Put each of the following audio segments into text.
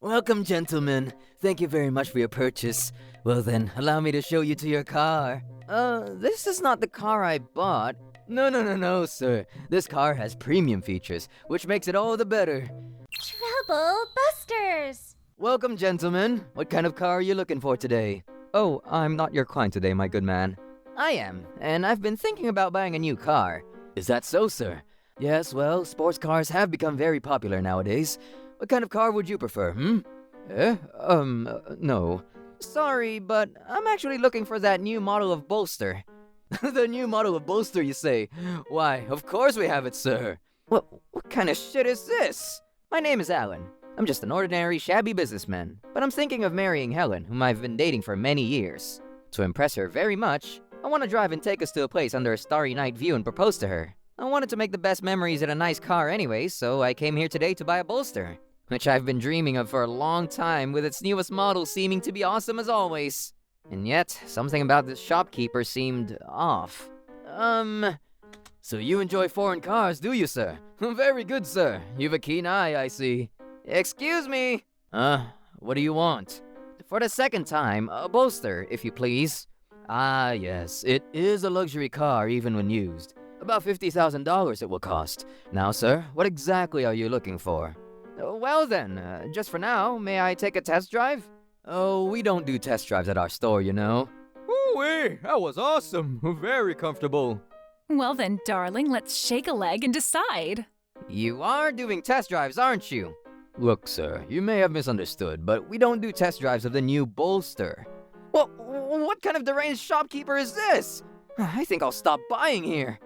Welcome, gentlemen. Thank you very much for your purchase. Well then, allow me to show you to your car. This is not the car I bought. No, sir. This car has premium features, which makes it all the better. Trouble Busters! Welcome, gentlemen. What kind of car are you looking for today? Oh, I'm not your client today, my good man. I am, and I've been thinking about buying a new car. Is that so, sir? Yes, well, sports cars have become very popular nowadays. What kind of car would you prefer, no. Sorry, but I'm actually looking for that new model of bolster. The new model of bolster, you say? Why, of course we have it, sir. What kind of shit is this? My name is Alan. I'm just an ordinary, shabby businessman, but I'm thinking of marrying Helen, whom I've been dating for many years. To impress her very much, I want to drive and take us to a place under a starry night view and propose to her. I wanted to make the best memories in a nice car anyway, so I came here today to buy a bolster, which I've been dreaming of for a long time, with its newest model seeming to be awesome as always. And yet, something about this shopkeeper seemed off. So you enjoy foreign cars, do you, sir? Very good, sir. You've a keen eye, I see. Excuse me. What do you want? For the second time, a bolster, if you please. Ah, yes, it is a luxury car even when used. About $50,000 it will cost. Now, sir, what exactly are you looking for? Well then, just for now, may I take a test drive? Oh, we don't do test drives at our store, you know. Ooh-wee, that was awesome. Very comfortable. Well then, darling, let's shake a leg and decide. You are doing test drives, aren't you? Look, sir, you may have misunderstood, but we don't do test drives of the new bolster. Well, what kind of deranged shopkeeper is this? I think I'll stop buying here.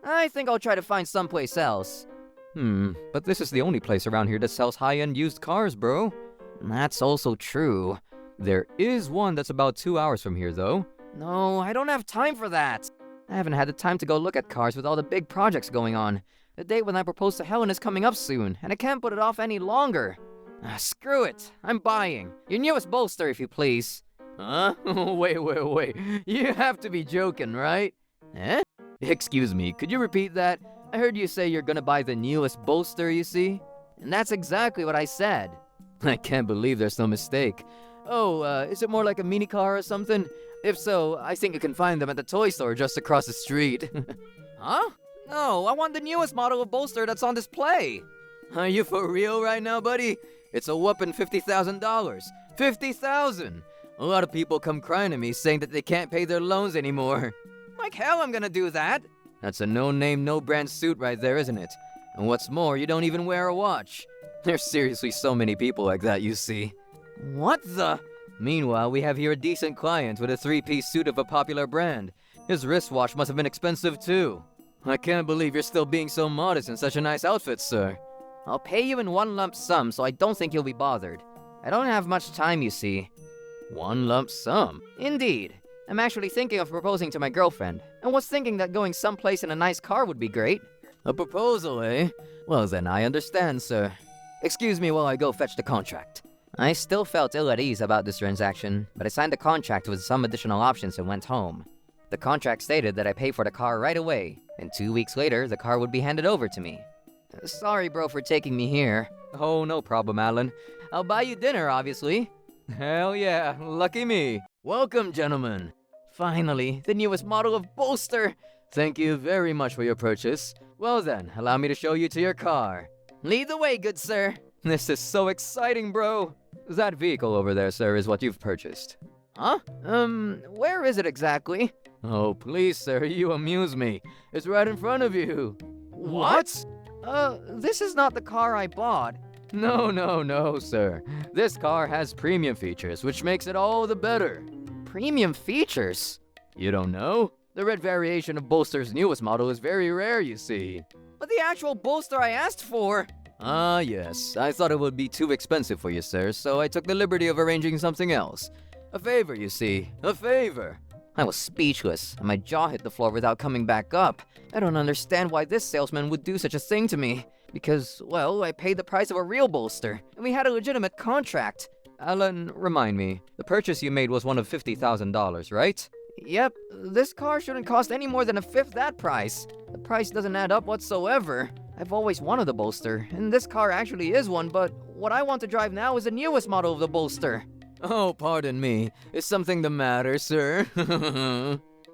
I think I'll try to find someplace else. But this is the only place around here that sells high-end used cars, bro. That's also true. There is one that's about 2 hours from here, though. No, I don't have time for that. I haven't had the time to go look at cars with all the big projects going on. The date when I propose to Helen is coming up soon, and I can't put it off any longer. Screw it. I'm buying. Your newest bolster, if you please. Huh? Wait. You have to be joking, right? Eh? Excuse me, could you repeat that? I heard you say you're gonna buy the newest bolster, you see? And that's exactly what I said. I can't believe there's no mistake. Oh, is it more like a mini car or something? If so, I think you can find them at the toy store just across the street. Huh? No, I want the newest model of bolster that's on display. Are you for real right now, buddy? It's a whopping $50,000. $50,000! A lot of people come crying to me saying that they can't pay their loans anymore. Like hell I'm gonna do that. That's a no-name, no-brand suit right there, isn't it? And what's more, you don't even wear a watch. There's seriously so many people like that, you see. What the? Meanwhile, we have here a decent client with a three-piece suit of a popular brand. His wristwatch must have been expensive too. I can't believe you're still being so modest in such a nice outfit, sir. I'll pay you in one lump sum, so I don't think you'll be bothered. I don't have much time, you see. One lump sum? Indeed. I'm actually thinking of proposing to my girlfriend, and was thinking that going someplace in a nice car would be great. A proposal, eh? Well then, I understand, sir. Excuse me while I go fetch the contract. I still felt ill at ease about this transaction, but I signed the contract with some additional options and went home. The contract stated that I pay for the car right away, and 2 weeks later, the car would be handed over to me. Sorry, bro, for taking me here. Oh, no problem, Alan. I'll buy you dinner, obviously. Hell yeah, lucky me. Welcome, gentlemen. Finally, the newest model of bolster. Thank you very much for your purchase. Well then, allow me to show you to your car. Lead the way, good sir. This is so exciting, bro. That vehicle over there, sir, is what you've purchased. Huh? Where is it exactly? Oh, please, sir, you amuse me. It's right in front of you. What? This is not the car I bought. No, sir. This car has premium features, which makes it all the better. Premium features? You don't know? The red variation of Bolster's newest model is very rare, you see. But the actual bolster I asked for... Ah, yes. I thought it would be too expensive for you, sir, so I took the liberty of arranging something else. A favor, you see. A favor. I was speechless, and my jaw hit the floor without coming back up. I don't understand why this salesman would do such a thing to me. Because, well, I paid the price of a real bolster, and we had a legitimate contract. Alan, remind me, the purchase you made was one of $50,000, right? Yep, this car shouldn't cost any more than a fifth that price. The price doesn't add up whatsoever. I've always wanted a bolster, and this car actually is one, but what I want to drive now is the newest model of the bolster. Oh, pardon me. Is something the matter, sir?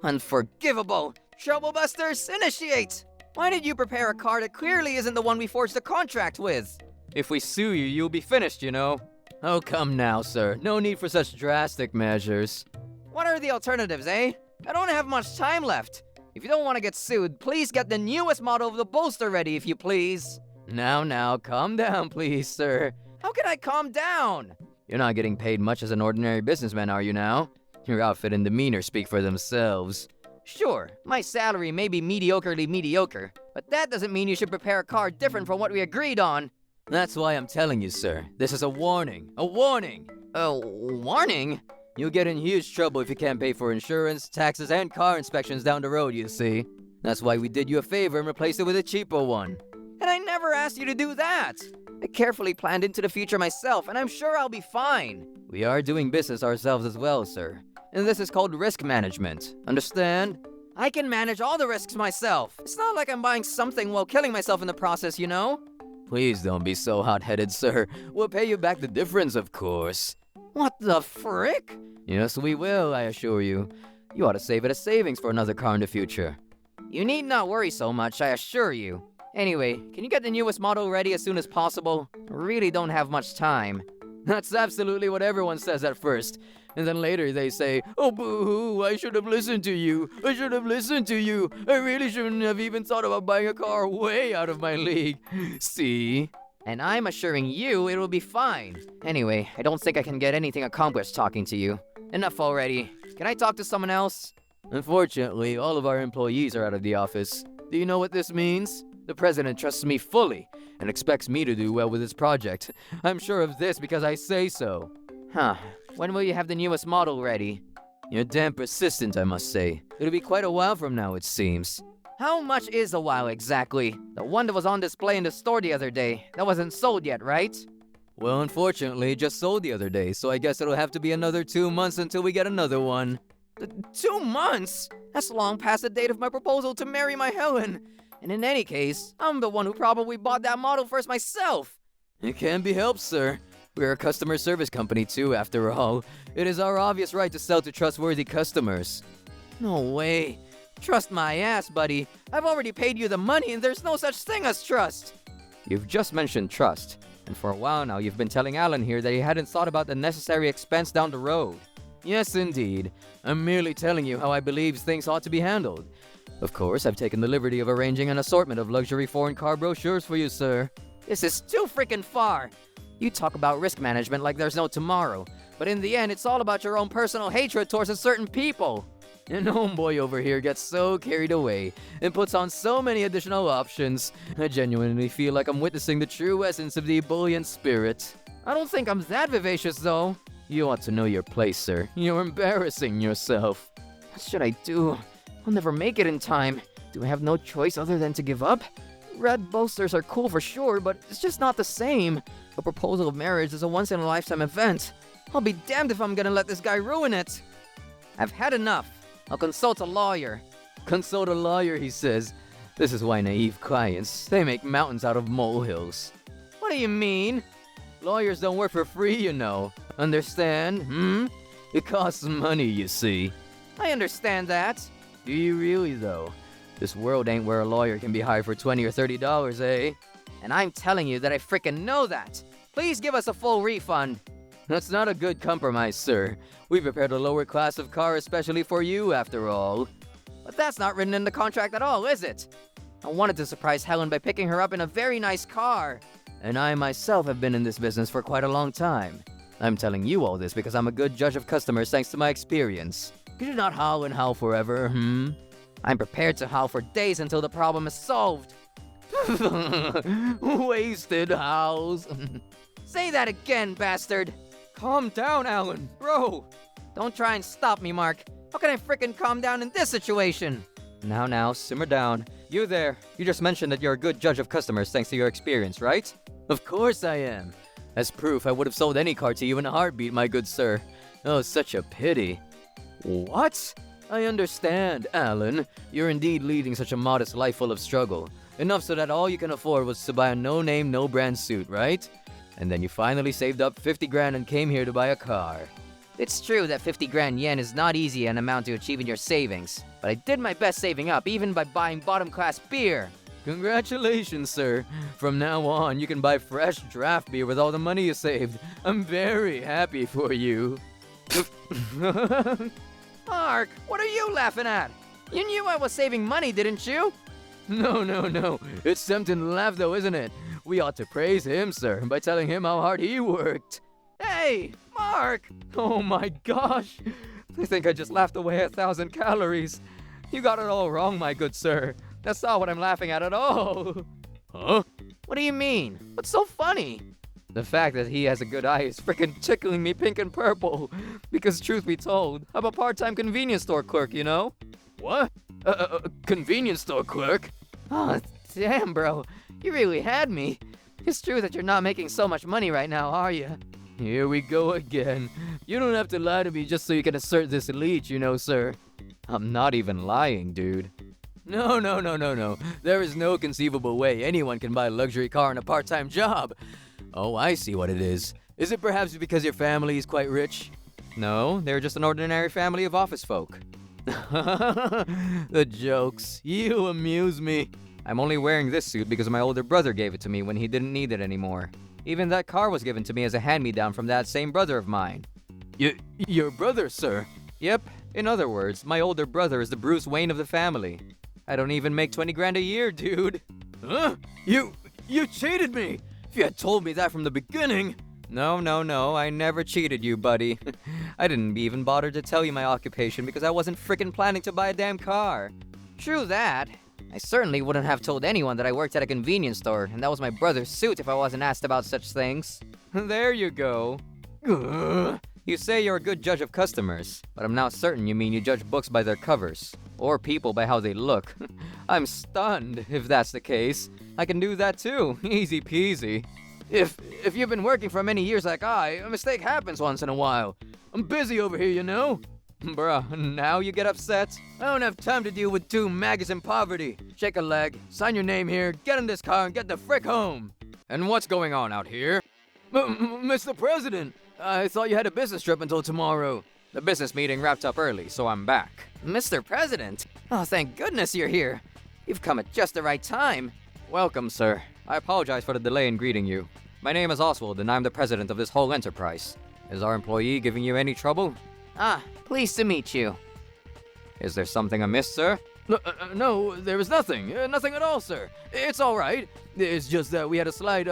Unforgivable! Troublebusters, initiate! Why did you prepare a car that clearly isn't the one we forged the contract with? If we sue you, you'll be finished, you know. Oh, come now, sir. No need for such drastic measures. What are the alternatives, eh? I don't have much time left. If you don't want to get sued, please get the newest model of the bolster ready, if you please. Now, calm down, please, sir. How can I calm down? You're not getting paid much as an ordinary businessman, are you now? Your outfit and demeanor speak for themselves. Sure, my salary may be mediocrely mediocre, but that doesn't mean you should prepare a car different from what we agreed on. That's why I'm telling you, sir. This is a warning. A warning! A warning? You'll get in huge trouble if you can't pay for insurance, taxes, and car inspections down the road, you see. That's why we did you a favor and replaced it with a cheaper one. And I never asked you to do that! I carefully planned into the future myself, and I'm sure I'll be fine. We are doing business ourselves as well, sir. And this is called risk management. Understand? I can manage all the risks myself. It's not like I'm buying something while killing myself in the process, you know? Please don't be so hot-headed, sir. We'll pay you back the difference, of course. What the frick? Yes, we will, I assure you. You ought to save it as savings for another car in the future. You need not worry so much, I assure you. Anyway, can you get the newest model ready as soon as possible? I really don't have much time. That's absolutely what everyone says at first. And then later they say, oh boo-hoo, I should have listened to you. I should have listened to you. I really shouldn't have even thought about buying a car way out of my league. See? And I'm assuring you it will be fine. Anyway, I don't think I can get anything accomplished talking to you. Enough already. Can I talk to someone else? Unfortunately, all of our employees are out of the office. Do you know what this means? The president trusts me fully and expects me to do well with this project. I'm sure of this because I say so. Huh. When will you have the newest model ready? You're damn persistent, I must say. It'll be quite a while from now, it seems. How much is a while exactly? The one that was on display in the store the other day. That wasn't sold yet, right? Well, unfortunately, it just sold the other day, so I guess it'll have to be another 2 months until we get another one. 2 months? That's long past the date of my proposal to marry my Helen. And in any case, I'm the one who probably bought that model first myself. It can't be helped, sir. We're a customer service company too, after all. It is our obvious right to sell to trustworthy customers. No way. Trust my ass, buddy. I've already paid you the money and there's no such thing as trust. You've just mentioned trust. And for a while now, you've been telling Alan here that he hadn't thought about the necessary expense down the road. Yes, indeed. I'm merely telling you how I believe things ought to be handled. Of course, I've taken the liberty of arranging an assortment of luxury foreign car brochures for you, sir. This is too freaking far. You talk about risk management like there's no tomorrow, but in the end, it's all about your own personal hatred towards a certain people. And homeboy over here gets so carried away and puts on so many additional options. I genuinely feel like I'm witnessing the true essence of the ebullient spirit. I don't think I'm that vivacious, though. You ought to know your place, sir. You're embarrassing yourself. What should I do? I'll never make it in time. Do I have no choice other than to give up? Red bolsters are cool for sure, but it's just not the same. A proposal of marriage is a once-in-a-lifetime event. I'll be damned if I'm gonna let this guy ruin it. I've had enough. I'll consult a lawyer. Consult a lawyer, he says. This is why naive clients, they make mountains out of molehills. What do you mean? Lawyers don't work for free, you know. Understand? It costs money, you see. I understand that. Do you really, though? This world ain't where a lawyer can be hired for $20 or $30, eh? And I'm telling you that I frickin' know that. Please give us a full refund. That's not a good compromise, sir. We prepared a lower class of car especially for you, after all. But that's not written in the contract at all, is it? I wanted to surprise Helen by picking her up in a very nice car. And I myself have been in this business for quite a long time. I'm telling you all this because I'm a good judge of customers thanks to my experience. Could you not howl and howl forever, I'm prepared to howl for days until the problem is solved. Wasted howls. Say that again, bastard. Calm down, Alan. Bro. Don't try and stop me, Mark. How can I frickin' calm down in this situation? Now, simmer down. You there. You just mentioned that you're a good judge of customers thanks to your experience, right? Of course I am. As proof, I would have sold any car to you in a heartbeat, my good sir. Oh, such a pity. What? I understand, Alan. You're indeed leading such a modest life full of struggle. Enough so that all you can afford was to buy a no-name, no-brand suit, right? And then you finally saved up 50 grand and came here to buy a car. It's true that 50 grand yen is not easy an amount to achieve in your savings, but I did my best saving up even by buying bottom-class beer. Congratulations, sir. From now on, you can buy fresh draft beer with all the money you saved. I'm very happy for you. Mark, what are you laughing at? You knew I was saving money, didn't you? No. It's tempting to laugh though, isn't it? We ought to praise him, sir, by telling him how hard he worked. Hey, Mark! Oh my gosh! I think I just laughed away 1,000 calories. You got it all wrong, my good sir. That's not what I'm laughing at all. Huh? What do you mean? What's so funny? The fact that he has a good eye is freaking tickling me pink and purple. Because truth be told, I'm a part-time convenience store clerk, you know? What? Convenience store clerk? Oh, damn, bro. You really had me. It's true that you're not making so much money right now, are you? Here we go again. You don't have to lie to me just so you can assert this leech, you know, sir. I'm not even lying, dude. No. There is no conceivable way anyone can buy a luxury car in a part-time job. Oh, I see what it is. Is it perhaps because your family is quite rich? No, they're just an ordinary family of office folk. The jokes. You amuse me. I'm only wearing this suit because my older brother gave it to me when he didn't need it anymore. Even that car was given to me as a hand-me-down from that same brother of mine. Your brother, sir? Yep. In other words, my older brother is the Bruce Wayne of the family. I don't even make 20 grand a year, dude. Huh? You cheated me! If you had told me that from the beginning... No, I never cheated you, buddy. I didn't even bother to tell you my occupation because I wasn't frickin' planning to buy a damn car. True that. I certainly wouldn't have told anyone that I worked at a convenience store, and that was my brother's suit if I wasn't asked about such things. There you go. Ugh. You say you're a good judge of customers, but I'm now certain you mean you judge books by their covers, or people by how they look. I'm stunned, if that's the case. I can do that too, easy peasy. If you've been working for many years like I, a mistake happens once in a while. I'm busy over here, you know? Bruh, now you get upset? I don't have time to deal with two maggots in poverty. Shake a leg, sign your name here, get in this car and get the frick home. And what's going on out here? Mr. President, I thought you had a business trip until tomorrow. The business meeting wrapped up early, so I'm back. Mr. President? Oh, thank goodness you're here. You've come at just the right time. Welcome, sir. I apologize for the delay in greeting you. My name is Oswald, and I'm the president of this whole enterprise. Is our employee giving you any trouble? Ah, pleased to meet you. Is there something amiss, sir? No, there is nothing. Nothing at all, sir. It's all right. It's just that we had a slight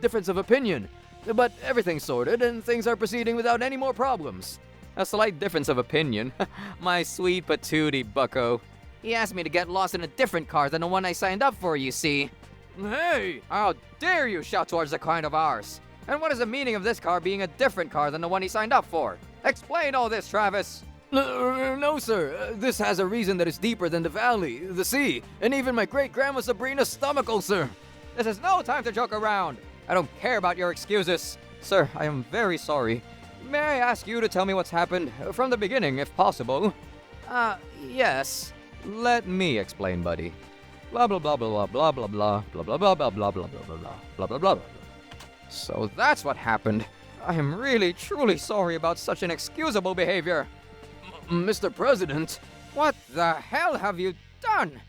difference of opinion. But everything's sorted, and things are proceeding without any more problems. A slight difference of opinion? My sweet patootie bucko. He asked me to get lost in a different car than the one I signed up for, you see. Hey! How dare you shout towards a client of ours? And what is the meaning of this car being a different car than the one he signed up for? Explain all this, Travis! No, sir. This has a reason that is deeper than the valley, the sea, and even my great-grandma Sabrina's stomachache, sir. This is no time to joke around. I don't care about your excuses. Sir, I am very sorry. May I ask you to tell me what's happened from the beginning, if possible? Yes. Let me explain, buddy. Blah blah blah blah blah blah blah blah blah blah blah blah blah blah blah blah blah blah. So that's what happened. I am really truly sorry about such inexcusable behavior. Mr. President, what the hell have you done?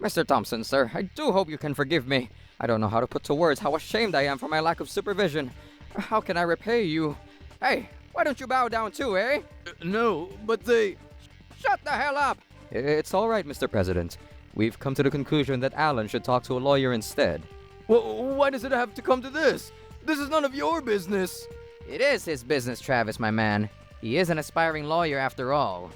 Mr. Thompson, sir, I do hope you can forgive me. I don't know how to put to words how ashamed I am for my lack of supervision. How can I repay you? Hey, why don't you bow down too, eh? No, but they... Shut the hell up! It's all right, Mr. President. We've come to the conclusion that Alan should talk to a lawyer instead. Well, why does it have to come to this? This is none of your business. It is his business, Travis, my man. He is an aspiring lawyer after all.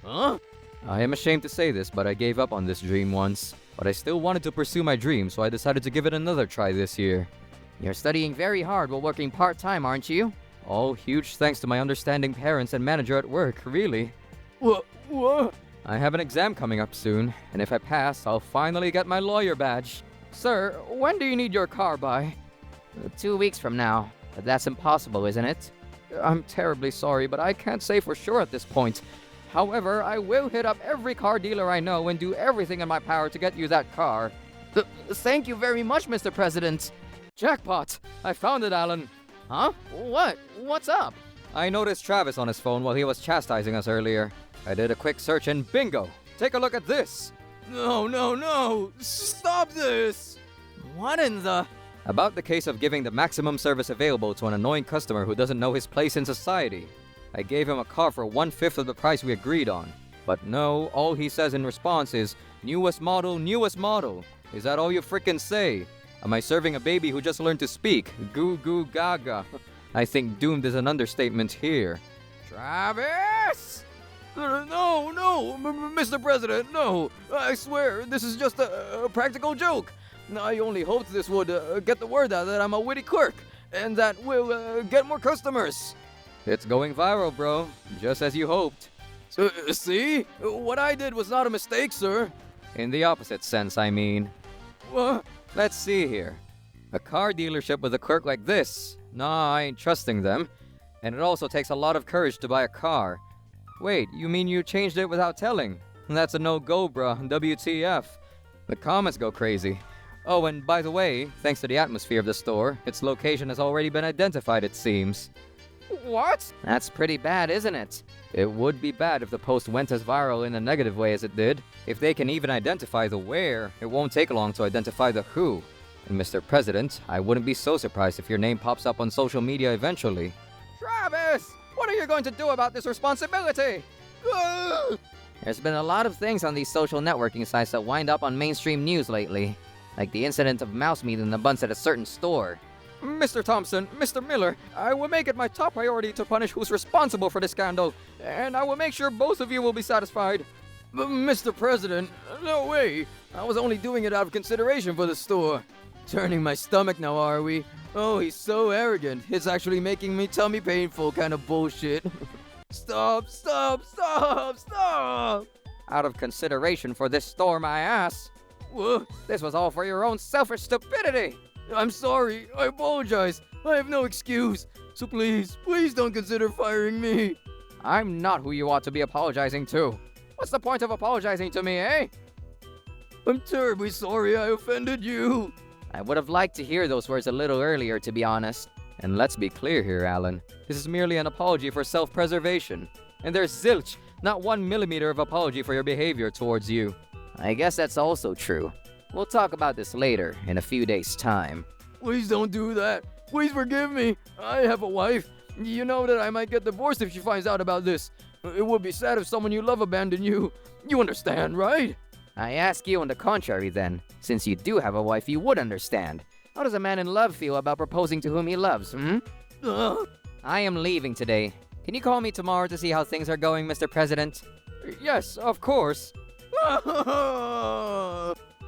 Huh? I am ashamed to say this, but I gave up on this dream once. But I still wanted to pursue my dream, so I decided to give it another try this year. You're studying very hard while working part-time, aren't you? All huge thanks to my understanding parents and manager at work, really. What? I have an exam coming up soon, and if I pass, I'll finally get my lawyer badge. Sir, when do you need your car by? 2 weeks from now. But that's impossible, isn't it? I'm terribly sorry, but I can't say for sure at this point. However, I will hit up every car dealer I know and do everything in my power to get you that car. Thank you very much, Mr. President. Jackpot! I found it, Alan. Huh? What? What's up? I noticed Travis on his phone while he was chastising us earlier. I did a quick search and bingo! Take a look at this! No! Stop this! What in the... About the case of giving the maximum service available to an annoying customer who doesn't know his place in society. I gave him a car for 1/5 of the price we agreed on. But no, all he says in response is, newest model, newest model. Is that all you frickin' say? Am I serving a baby who just learned to speak? Goo goo gaga. I think doomed is an understatement here. Travis! No, Mr. President, no. I swear, this is just a practical joke. I only hoped this would get the word out that I'm a witty clerk, and that we'll get more customers. It's going viral, bro, just as you hoped. See? What I did was not a mistake, sir. In the opposite sense, I mean. What? Let's see here. A car dealership with a clerk like this. Nah, I ain't trusting them. And it also takes a lot of courage to buy a car. Wait, you mean you changed it without telling? That's a no-go, bruh. WTF. The comments go crazy. Oh, and by the way, thanks to the atmosphere of the store, its location has already been identified, it seems. What? That's pretty bad, isn't it? It would be bad if the post went as viral in a negative way as it did. If they can even identify the where, it won't take long to identify the who. And Mr. President, I wouldn't be so surprised if your name pops up on social media eventually. Travis! What are you going to do about this responsibility? There's been a lot of things on these social networking sites that wind up on mainstream news lately. Like the incident of mouse meat in the buns at a certain store. Mr. Thompson, Mr. Miller, I will make it my top priority to punish who's responsible for this scandal, and I will make sure both of you will be satisfied. But Mr. President, no way. I was only doing it out of consideration for the store. Turning my stomach now, are we? Oh, he's so arrogant. It's actually making me tummy painful kind of bullshit. Stop! Out of consideration for this store, my ass. Whoa, this was all for your own selfish stupidity. I'm sorry. I apologize. I have no excuse. So please don't consider firing me. I'm not who you ought to be apologizing to. What's the point of apologizing to me, eh? I'm terribly sorry I offended you. I would have liked to hear those words a little earlier, to be honest. And let's be clear here, Alan. This is merely an apology for self-preservation. And there's zilch, not 1 millimeter of apology for your behavior towards you. I guess that's also true. We'll talk about this later, in a few days' time. Please don't do that. Please forgive me. I have a wife. You know that I might get divorced if she finds out about this. It would be sad if someone you love abandoned you. You understand, right? I ask you on the contrary then. Since you do have a wife, you would understand. How does a man in love feel about proposing to whom he loves, I am leaving today. Can you call me tomorrow to see how things are going, Mr. President? Yes, of course.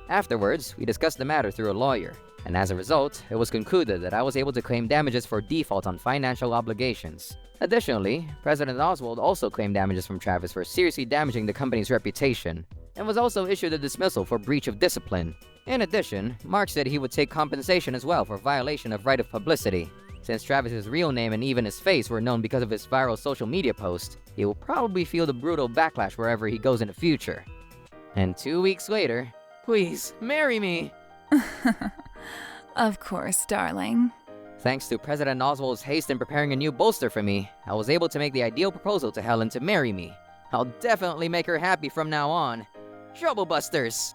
Afterwards, we discussed the matter through a lawyer, and as a result, it was concluded that I was able to claim damages for default on financial obligations. Additionally, President Oswald also claimed damages from Travis for seriously damaging the company's reputation, and was also issued a dismissal for breach of discipline. In addition, Mark said he would take compensation as well for violation of right of publicity. Since Travis's real name and even his face were known because of his viral social media post, he will probably feel the brutal backlash wherever he goes in the future. And 2 weeks later, please, marry me! Of course, darling. Thanks to President Oswald's haste in preparing a new bolster for me, I was able to make the ideal proposal to Helen to marry me. I'll definitely make her happy from now on. Trouble Busters!